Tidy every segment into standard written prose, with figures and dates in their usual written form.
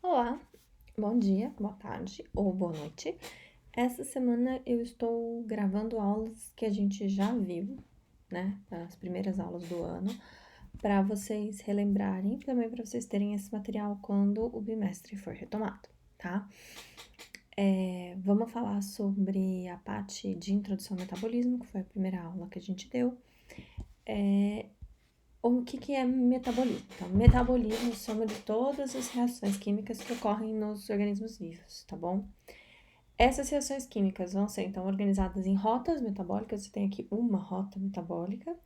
Olá, bom dia, boa tarde ou boa noite. Essa semana eu estou gravando aulas que a gente já viu, né? As primeiras aulas do ano, para vocês relembrarem, também para vocês terem esse material quando o bimestre for retomado, tá? Vamos falar sobre a parte de introdução ao metabolismo, que foi a primeira aula que a gente deu. O que é metabolismo? Então, metabolismo é a soma de todas as reações químicas que ocorrem nos organismos vivos, tá bom? Essas reações químicas vão ser, então, organizadas em rotas metabólicas. Você tem aqui uma rota metabólica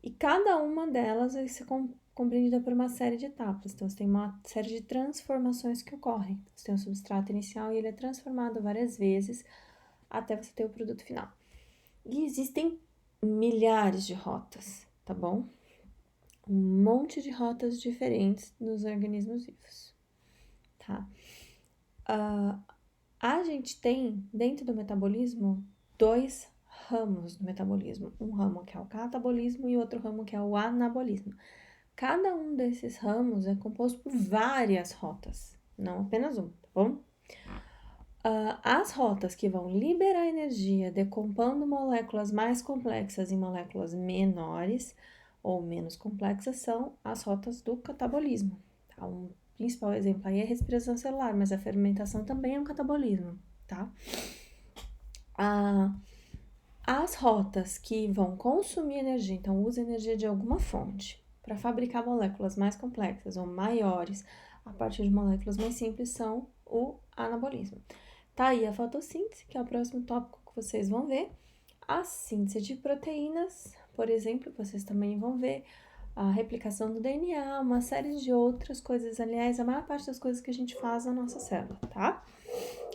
e cada uma delas vai ser compreendida por uma série de etapas. Então, você tem uma série de transformações que ocorrem. Você tem um substrato inicial e ele é transformado várias vezes até você ter o produto final. E existem milhares de rotas, tá bom? Um monte de rotas diferentes nos organismos vivos, tá? A gente tem, dentro do metabolismo, dois ramos do metabolismo. Um ramo que é o catabolismo e outro ramo que é o anabolismo. Cada um desses ramos é composto por várias rotas, não apenas uma, tá bom? As rotas que vão liberar energia decompondo moléculas mais complexas em moléculas menores ou menos complexas são as rotas do catabolismo. Tá? Um principal exemplo aí é a respiração celular, mas a fermentação também é um catabolismo, tá? As rotas que vão consumir energia, então usa energia de alguma fonte para fabricar moléculas mais complexas ou maiores a partir de moléculas mais simples, são o anabolismo. Tá aí a fotossíntese, que é o próximo tópico que vocês vão ver. A síntese de proteínas, por exemplo, vocês também vão ver a replicação do DNA, uma série de outras coisas. Aliás, a maior parte das coisas que a gente faz na nossa célula, tá?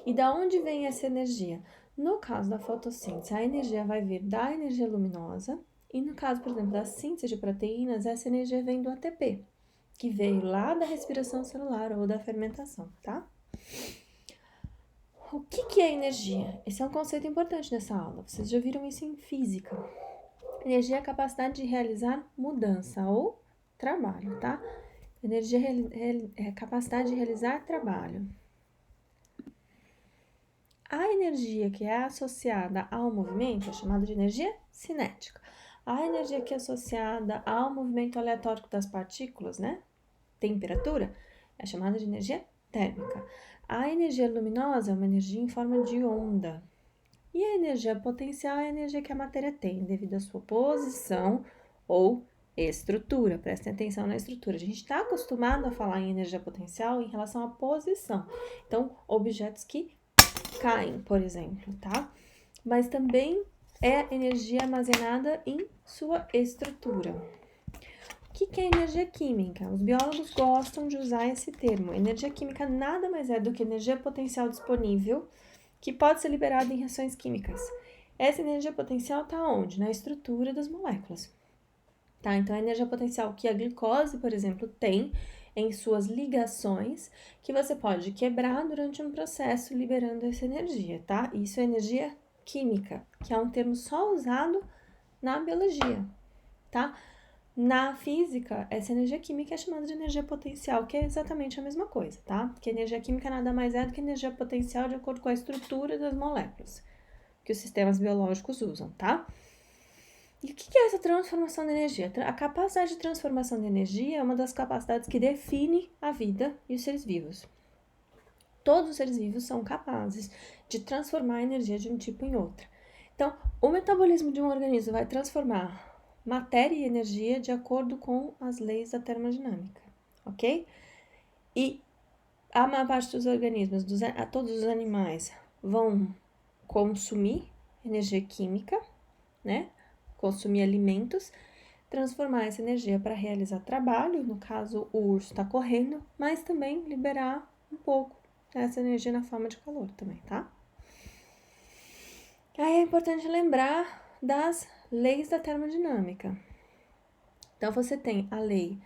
E da onde vem essa energia? No caso da fotossíntese, a energia vai vir da energia luminosa, e no caso, por exemplo, da síntese de proteínas, essa energia vem do ATP, que veio lá da respiração celular ou da fermentação, tá? O que é energia? Esse é um conceito importante nessa aula. Vocês já viram isso em física. Energia é a capacidade de realizar mudança ou trabalho, tá? Energia é a capacidade de realizar trabalho. A energia que é associada ao movimento é chamada de energia cinética. A energia que é associada ao movimento aleatório das partículas, né? Temperatura, é chamada de energia térmica. A energia luminosa é uma energia em forma de onda. E a energia potencial é a energia que a matéria tem, devido à sua posição ou estrutura. Prestem atenção na estrutura. A gente está acostumado a falar em energia potencial em relação à posição. Então, objetos que caem, por exemplo, tá? Mas também é energia armazenada em sua estrutura. O que é energia química? Os biólogos gostam de usar esse termo. Energia química nada mais é do que energia potencial disponível que pode ser liberada em reações químicas. Essa energia potencial está onde? Na estrutura das moléculas. Tá? Então, a energia potencial que a glicose, por exemplo, tem em suas ligações, que você pode quebrar durante um processo liberando essa energia, tá? Isso é energia química, que é um termo só usado na biologia, tá? Na física, essa energia química é chamada de energia potencial, que é exatamente a mesma coisa, tá? Porque energia química nada mais é do que energia potencial de acordo com a estrutura das moléculas que os sistemas biológicos usam, tá? E o que é essa transformação de energia? A capacidade de transformação de energia é uma das capacidades que define a vida e os seres vivos. Todos os seres vivos são capazes de transformar a energia de um tipo em outra. Então, o metabolismo de um organismo vai transformar matéria e energia de acordo com as leis da termodinâmica, ok? E a maior parte dos organismos, todos os animais, vão consumir energia química, né? Consumir alimentos, transformar essa energia para realizar trabalho, no caso o urso está correndo, mas também liberar um pouco dessa energia na forma de calor também, tá? Aí é importante lembrar das leis da termodinâmica. Então, você tem a lei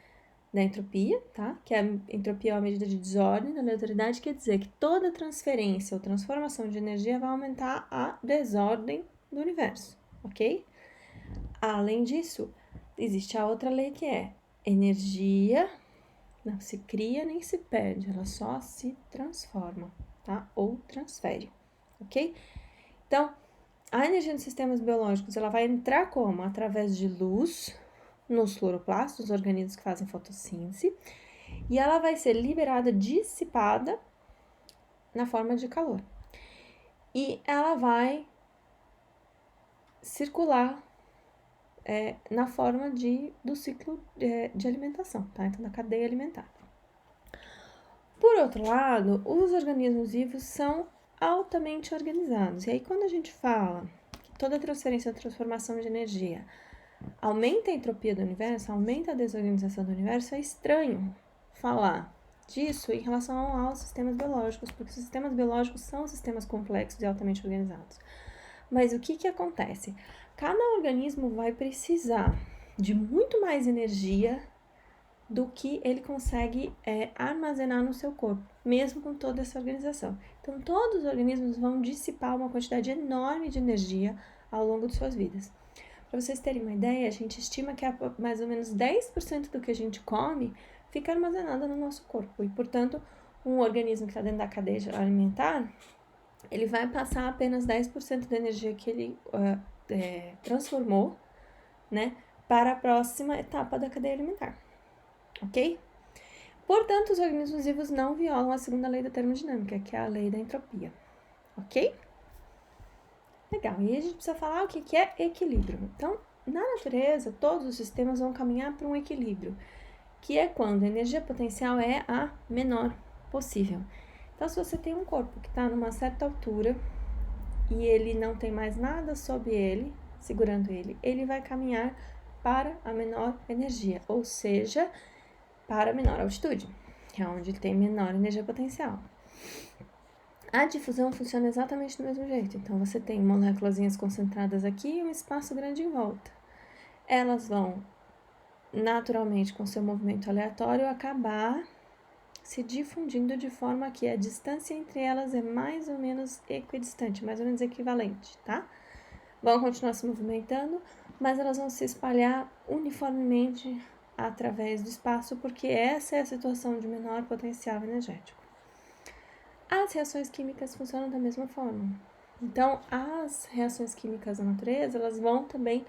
da entropia, tá? Que a entropia é uma medida de desordem da aleatoriedade, quer dizer que toda transferência ou transformação de energia vai aumentar a desordem do universo, ok? Além disso, existe a outra lei que é energia não se cria nem se perde, ela só se transforma, tá? Ou transfere, ok? Então, a energia dos sistemas biológicos, ela vai entrar como? Através de luz nos cloroplastos, os organismos que fazem fotossíntese, e ela vai ser liberada, dissipada na forma de calor. E ela vai circular na forma do ciclo de alimentação, tá? Então, da cadeia alimentar. Por outro lado, os organismos vivos são altamente organizados. E aí, quando a gente fala que toda transferência ou transformação de energia aumenta a entropia do universo, aumenta a desorganização do universo, é estranho falar disso em relação aos sistemas biológicos, porque os sistemas biológicos são sistemas complexos e altamente organizados. Mas o que acontece? Cada organismo vai precisar de muito mais energia do que ele consegue armazenar no seu corpo, mesmo com toda essa organização. Então, todos os organismos vão dissipar uma quantidade enorme de energia ao longo de suas vidas. Para vocês terem uma ideia, a gente estima que mais ou menos 10% do que a gente come fica armazenado no nosso corpo. E, portanto, um organismo que está dentro da cadeia alimentar, ele vai passar apenas 10% da energia que ele transformou, né, para a próxima etapa da cadeia alimentar. Ok? Portanto, os organismos vivos não violam a segunda lei da termodinâmica, que é a lei da entropia. Ok? Legal. E aí a gente precisa falar o que é equilíbrio. Então, na natureza, todos os sistemas vão caminhar para um equilíbrio, que é quando a energia potencial é a menor possível. Então, se você tem um corpo que está numa certa altura e ele não tem mais nada sob ele, segurando ele, ele vai caminhar para a menor energia, ou seja, para a menor altitude, que é onde tem menor energia potencial. A difusão funciona exatamente do mesmo jeito. Então, você tem moléculas concentradas aqui e um espaço grande em volta. Elas vão, naturalmente, com seu movimento aleatório, acabar se difundindo de forma que a distância entre elas é mais ou menos equidistante, mais ou menos equivalente, tá? Vão continuar se movimentando, mas elas vão se espalhar uniformemente através do espaço, porque essa é a situação de menor potencial energético. As reações químicas funcionam da mesma forma. Então, as reações químicas da natureza, elas vão também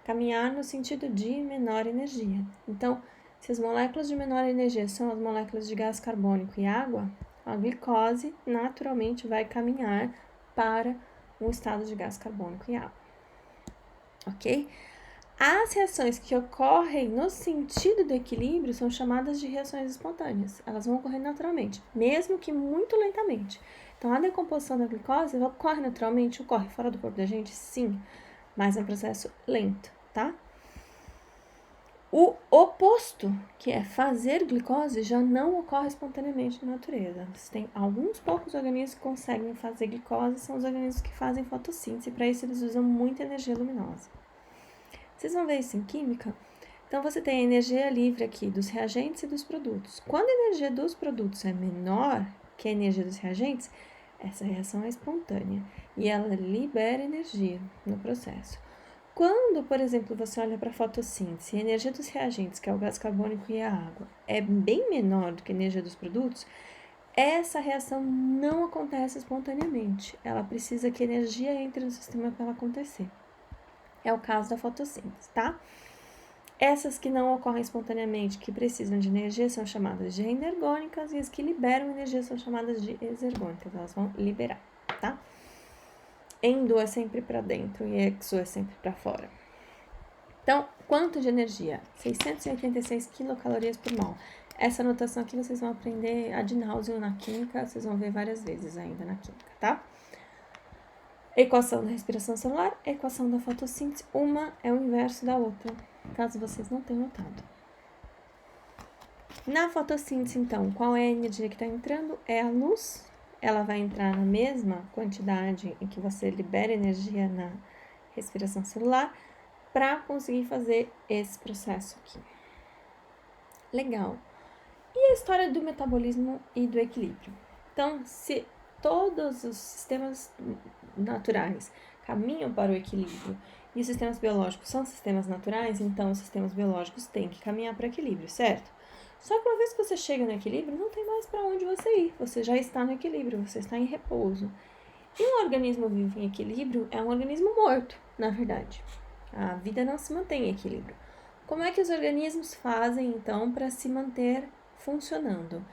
caminhar no sentido de menor energia. Então, se as moléculas de menor energia são as moléculas de gás carbônico e água, a glicose naturalmente vai caminhar para um estado de gás carbônico e água. Ok? As reações que ocorrem no sentido do equilíbrio são chamadas de reações espontâneas. Elas vão ocorrer naturalmente, mesmo que muito lentamente. Então, a decomposição da glicose ocorre naturalmente, ocorre fora do corpo da gente? Sim, mas é um processo lento, tá? O oposto, que é fazer glicose, já não ocorre espontaneamente na natureza. Você tem alguns poucos organismos que conseguem fazer glicose, são os organismos que fazem fotossíntese, e para isso eles usam muita energia luminosa. Vocês vão ver isso em química? Então, você tem a energia livre aqui dos reagentes e dos produtos. Quando a energia dos produtos é menor que a energia dos reagentes, essa reação é espontânea e ela libera energia no processo. Quando, por exemplo, você olha para a fotossíntese, a energia dos reagentes, que é o gás carbônico e a água, é bem menor do que a energia dos produtos, essa reação não acontece espontaneamente. Ela precisa que a energia entre no sistema para ela acontecer. É o caso da fotossíntese, tá? Essas que não ocorrem espontaneamente, que precisam de energia, são chamadas de energônicas, e as que liberam energia são chamadas de exergônicas. Elas vão liberar, tá? Endo é sempre para dentro e exo é sempre para fora. Então, quanto de energia? 686 quilocalorias por mol. Essa anotação aqui vocês vão aprender ad nauseam na química, vocês vão ver várias vezes ainda na química, tá? Equação da respiração celular, equação da fotossíntese, uma é o inverso da outra, caso vocês não tenham notado. Na fotossíntese, então, qual é a energia que está entrando? É a luz. Ela vai entrar na mesma quantidade em que você libera energia na respiração celular para conseguir fazer esse processo aqui. Legal. E a história do metabolismo e do equilíbrio? Então, se todos os sistemas naturais caminham para o equilíbrio e os sistemas biológicos são sistemas naturais, então os sistemas biológicos têm que caminhar para o equilíbrio, certo? Só que uma vez que você chega no equilíbrio, não tem mais para onde você ir. Você já está no equilíbrio, você está em repouso. E um organismo vivo em equilíbrio é um organismo morto, na verdade. A vida não se mantém em equilíbrio. Como é que os organismos fazem, então, para se manter funcionando?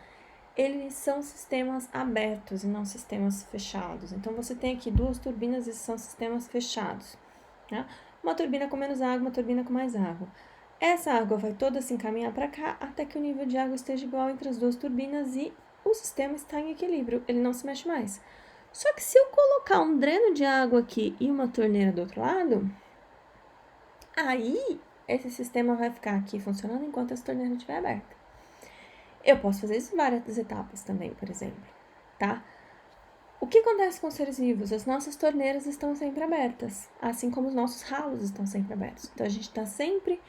Eles são sistemas abertos e não sistemas fechados. Então, você tem aqui 2 turbinas e são sistemas fechados. Né? Uma turbina com menos água, uma turbina com mais água. Essa água vai toda se encaminhar para cá até que o nível de água esteja igual entre as 2 turbinas e o sistema está em equilíbrio, ele não se mexe mais. Só que se eu colocar um dreno de água aqui e uma torneira do outro lado, aí esse sistema vai ficar aqui funcionando enquanto essa torneira estiver aberta. Eu posso fazer isso em várias etapas também, por exemplo, tá? O que acontece com os seres vivos? As nossas torneiras estão sempre abertas, assim como os nossos ralos estão sempre abertos. Então, a gente está sempre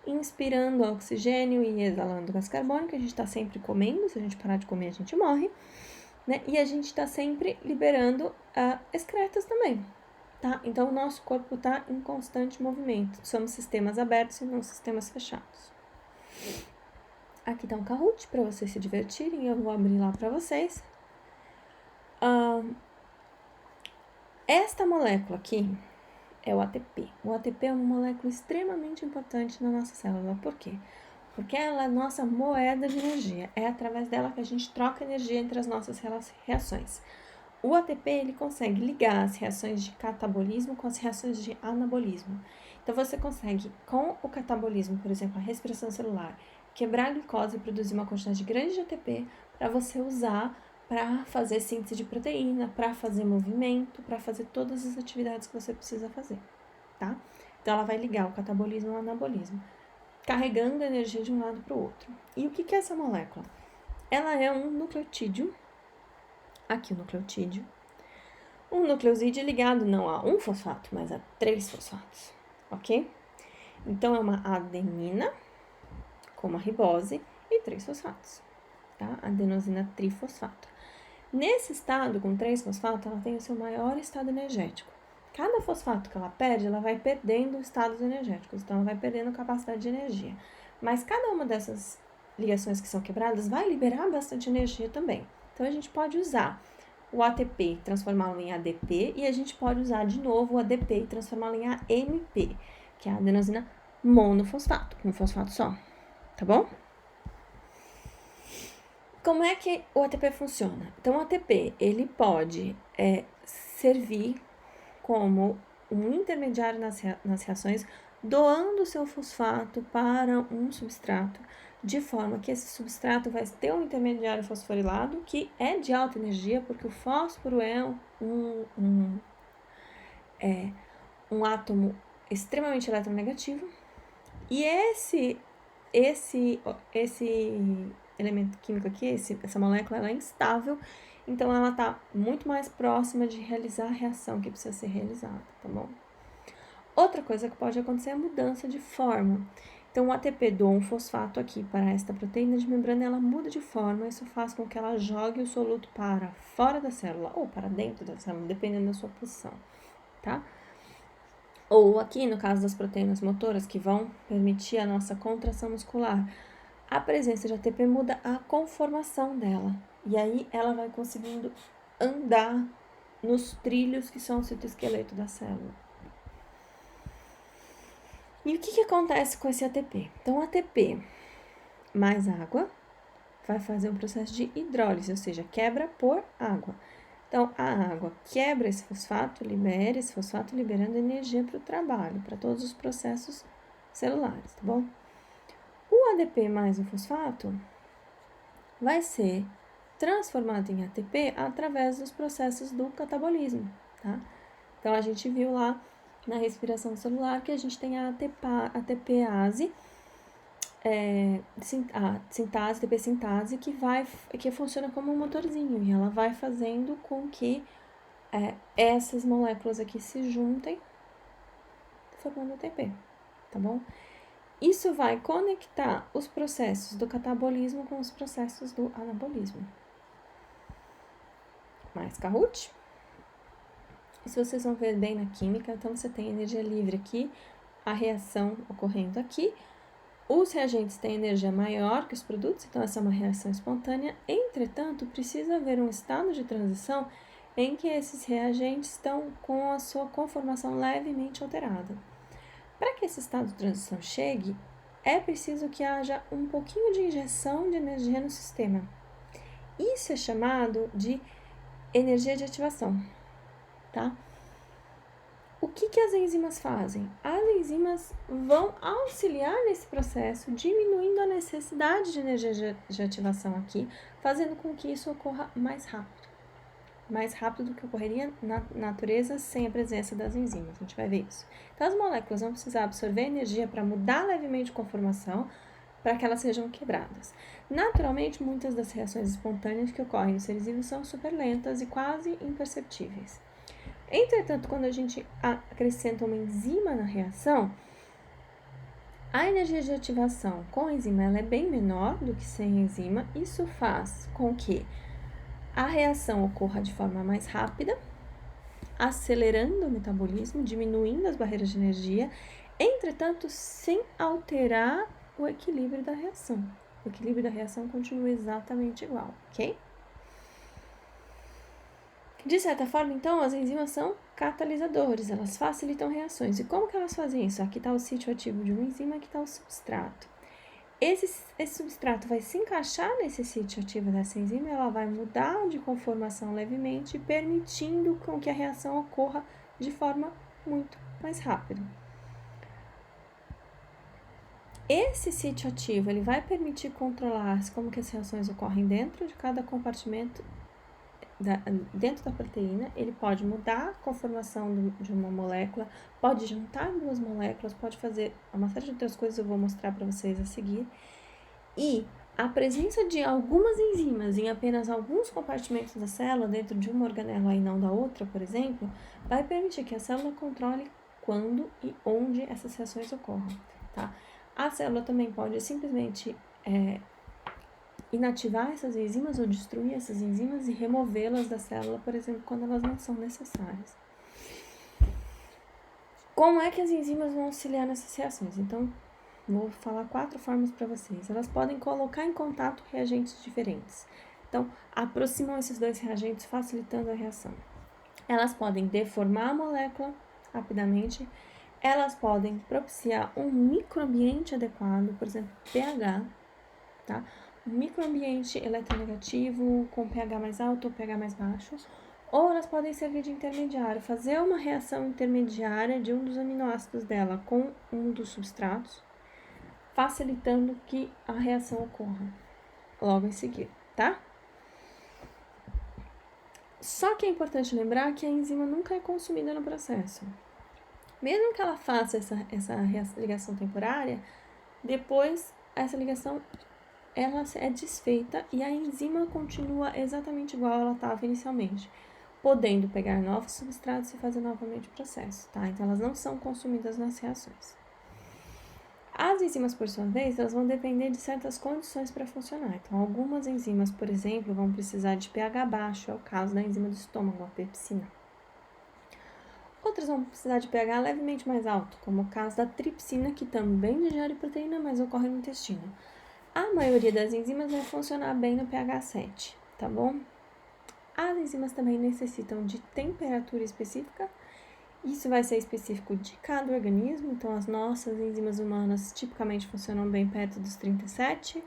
inspirando oxigênio e exalando gás carbônico, a gente está sempre comendo, se a gente parar de comer, a gente morre, né? E a gente está sempre liberando excretas também, tá? Então, o nosso corpo está em constante movimento. Somos sistemas abertos e não sistemas fechados. Aqui tá um Kahoot para vocês se divertirem, eu vou abrir lá para vocês. Esta molécula aqui é o ATP. O ATP é uma molécula extremamente importante na nossa célula. Por quê? Porque ela é a nossa moeda de energia. É através dela que a gente troca energia entre as nossas reações. O ATP, ele consegue ligar as reações de catabolismo com as reações de anabolismo. Então, você consegue, com o catabolismo, por exemplo, a respiração celular, quebrar a glicose e produzir uma quantidade grande de ATP para você usar para fazer síntese de proteína, para fazer movimento, para fazer todas as atividades que você precisa fazer, tá? Então, ela vai ligar o catabolismo ao anabolismo, carregando a energia de um lado para o outro. E o que é essa molécula? Ela é um nucleotídeo, aqui o nucleotídeo, um nucleosídeo ligado não a um fosfato, mas a 3 fosfatos, ok? Então, é uma adenina com uma ribose e 3 fosfatos, tá? Adenosina trifosfato. Nesse estado, com 3 fosfatos, ela tem o seu maior estado energético. Cada fosfato que ela perde, ela vai perdendo estados energéticos, então ela vai perdendo capacidade de energia. Mas cada uma dessas ligações que são quebradas vai liberar bastante energia também. Então a gente pode usar o ATP e transformá-lo em ADP, e a gente pode usar de novo o ADP e transformá-lo em AMP, que é a adenosina monofosfato, um fosfato só, tá bom? Como é que o ATP funciona? Então, o ATP, ele pode servir como um intermediário nas reações, doando o seu fosfato para um substrato, de forma que esse substrato vai ter um intermediário fosforilado, que é de alta energia, porque o fósforo é um átomo extremamente eletronegativo, e esse elemento químico aqui, essa molécula, ela é instável, então ela está muito mais próxima de realizar a reação que precisa ser realizada, tá bom? Outra coisa que pode acontecer é a mudança de forma. Então, o ATP doa um fosfato aqui para esta proteína de membrana, ela muda de forma, isso faz com que ela jogue o soluto para fora da célula ou para dentro da célula, dependendo da sua posição, tá? Ou aqui, no caso das proteínas motoras, que vão permitir a nossa contração muscular, a presença de ATP muda a conformação dela. E aí ela vai conseguindo andar nos trilhos que são o citoesqueleto da célula. E o que acontece com esse ATP? Então, o ATP mais água vai fazer um processo de hidrólise, ou seja, quebra por água. Então, a água quebra esse fosfato, libera esse fosfato, liberando energia para o trabalho, para todos os processos celulares, tá bom? O ADP mais o fosfato vai ser transformado em ATP através dos processos do catabolismo, tá? Então, a gente viu lá na respiração celular que a gente tem a ATPase, sintase, ATP sintase, que funciona como um motorzinho, e ela vai fazendo com que essas moléculas aqui se juntem, formando ATP, tá bom? Isso vai conectar os processos do catabolismo com os processos do anabolismo. Mais Kahoot. Isso vocês vão ver bem na química. Então, você tem energia livre aqui, a reação ocorrendo aqui, Os reagentes têm energia maior que os produtos, então essa é uma reação espontânea. Entretanto, precisa haver um estado de transição em que esses reagentes estão com a sua conformação levemente alterada. Para que esse estado de transição chegue, é preciso que haja um pouquinho de injeção de energia no sistema. Isso é chamado de energia de ativação, tá? O que as enzimas fazem? As enzimas vão auxiliar nesse processo, diminuindo a necessidade de energia de ativação aqui, fazendo com que isso ocorra mais rápido do que ocorreria na natureza sem a presença das enzimas. A gente vai ver isso. Então, as moléculas vão precisar absorver energia para mudar levemente a conformação, para que elas sejam quebradas. Naturalmente, muitas das reações espontâneas que ocorrem nos seres vivos são super lentas e quase imperceptíveis. Entretanto, quando a gente acrescenta uma enzima na reação, a energia de ativação com a enzima ela é bem menor do que sem enzima. Isso faz com que a reação ocorra de forma mais rápida, acelerando o metabolismo, diminuindo as barreiras de energia, entretanto, sem alterar o equilíbrio da reação. O equilíbrio da reação continua exatamente igual, ok? De certa forma, então, as enzimas são catalisadores, elas facilitam reações. E como que elas fazem isso? Aqui está o sítio ativo de uma enzima, aqui está o substrato. Esse substrato vai se encaixar nesse sítio ativo dessa enzima, ela vai mudar de conformação levemente, permitindo com que a reação ocorra de forma muito mais rápida. Esse sítio ativo, ele vai permitir controlar como que as reações ocorrem dentro de cada compartimento, dentro da proteína. Ele pode mudar a conformação de uma molécula, pode juntar duas moléculas, pode fazer uma série de outras coisas, eu vou mostrar para vocês a seguir. E a presença de algumas enzimas em apenas alguns compartimentos da célula, dentro de uma organela e não da outra, por exemplo, vai permitir que a célula controle quando e onde essas reações ocorram, tá? A célula também pode simplesmente inativar essas enzimas ou destruir essas enzimas e removê-las da célula, por exemplo, quando elas não são necessárias. Como é que as enzimas vão auxiliar nessas reações? Então, vou falar 4 formas para vocês. Elas podem colocar em contato reagentes diferentes. Então, aproximam esses dois reagentes, facilitando a reação. Elas podem deformar a molécula rapidamente. Elas podem propiciar um microambiente adequado, por exemplo, pH, tá? Um microambiente eletronegativo com pH mais alto ou pH mais baixo. Ou elas podem servir de intermediário, fazer uma reação intermediária de um dos aminoácidos dela com um dos substratos, facilitando que a reação ocorra logo em seguida, tá? Só que é importante lembrar que a enzima nunca é consumida no processo. Mesmo que ela faça essa ligação temporária, depois essa ligação ela é desfeita e a enzima continua exatamente igual ela estava inicialmente, podendo pegar novos substratos e fazer novamente o processo, tá? Então, elas não são consumidas nas reações. As enzimas, por sua vez, elas vão depender de certas condições para funcionar. Então, algumas enzimas, por exemplo, vão precisar de pH baixo, é o caso da enzima do estômago, a pepsina. Outras vão precisar de pH levemente mais alto, como o caso da tripsina, que também digere proteína, mas ocorre no intestino. A maioria das enzimas vai funcionar bem no pH 7, tá bom? As enzimas também necessitam de temperatura específica. Isso vai ser específico de cada organismo, então as nossas enzimas humanas tipicamente funcionam bem perto dos 37,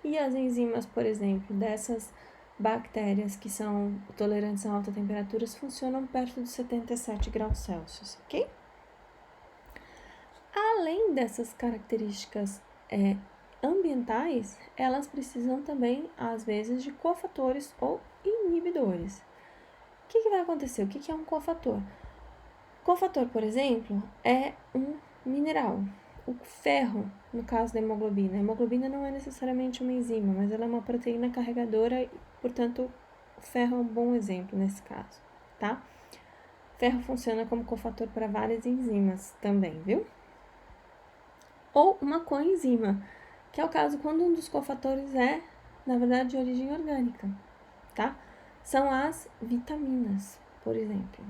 e as enzimas, por exemplo, dessas bactérias que são tolerantes a alta temperaturas funcionam perto dos 77 graus Celsius, ok? Além dessas características ambientais, elas precisam também, às vezes, de cofatores ou inibidores. O que vai acontecer? O que é um cofator? Cofator, por exemplo, é um mineral. O ferro, no caso da hemoglobina. A hemoglobina não é necessariamente uma enzima, mas ela é uma proteína carregadora e, portanto, o ferro é um bom exemplo nesse caso, tá? O ferro funciona como cofator para várias enzimas também, viu? Ou uma coenzima, que é o caso quando um dos cofatores é, na verdade, de origem orgânica, tá? São as vitaminas, por exemplo.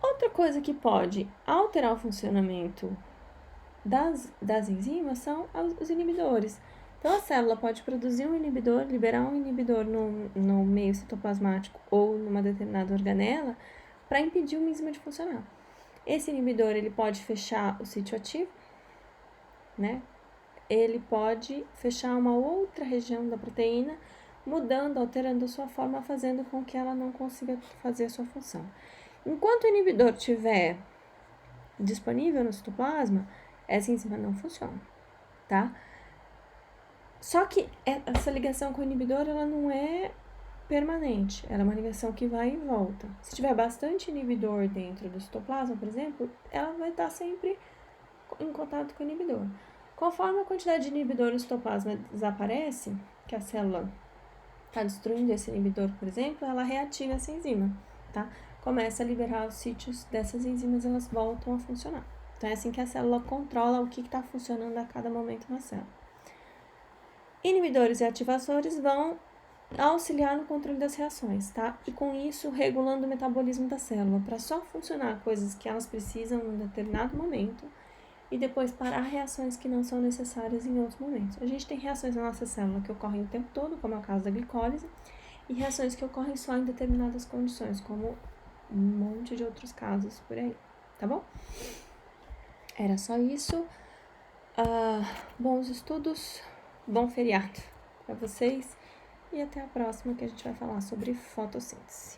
Outra coisa que pode alterar o funcionamento das enzimas são os inibidores. Então, a célula pode produzir um inibidor, liberar um inibidor no meio citoplasmático ou numa determinada organela para impedir uma enzima de funcionar. Esse inibidor, ele pode fechar o sítio ativo, né? Ele pode fechar uma outra região da proteína, mudando, alterando a sua forma, fazendo com que ela não consiga fazer a sua função. Enquanto o inibidor estiver disponível no citoplasma, essa enzima não funciona, tá? Só que essa ligação com o inibidor, ela não é permanente, ela é uma ligação que vai e volta. Se tiver bastante inibidor dentro do citoplasma, por exemplo, ela vai estar sempre em contato com o inibidor. Conforme a quantidade de inibidor no citoplasma desaparece, que a célula está destruindo esse inibidor, por exemplo, ela reativa essa enzima, tá? Começa a liberar os sítios dessas enzimas, elas voltam a funcionar. Então, é assim que a célula controla o que está funcionando a cada momento na célula. Inibidores e ativadores vão auxiliar no controle das reações, tá? E com isso, regulando o metabolismo da célula, para só funcionar coisas que elas precisam em um determinado momento e depois parar reações que não são necessárias em outros momentos. A gente tem reações na nossa célula que ocorrem o tempo todo, como é o caso da glicólise, e reações que ocorrem só em determinadas condições, como um monte de outros casos por aí, tá bom? Era só isso. Bons estudos, bom feriado para vocês e até a próxima, que a gente vai falar sobre fotossíntese.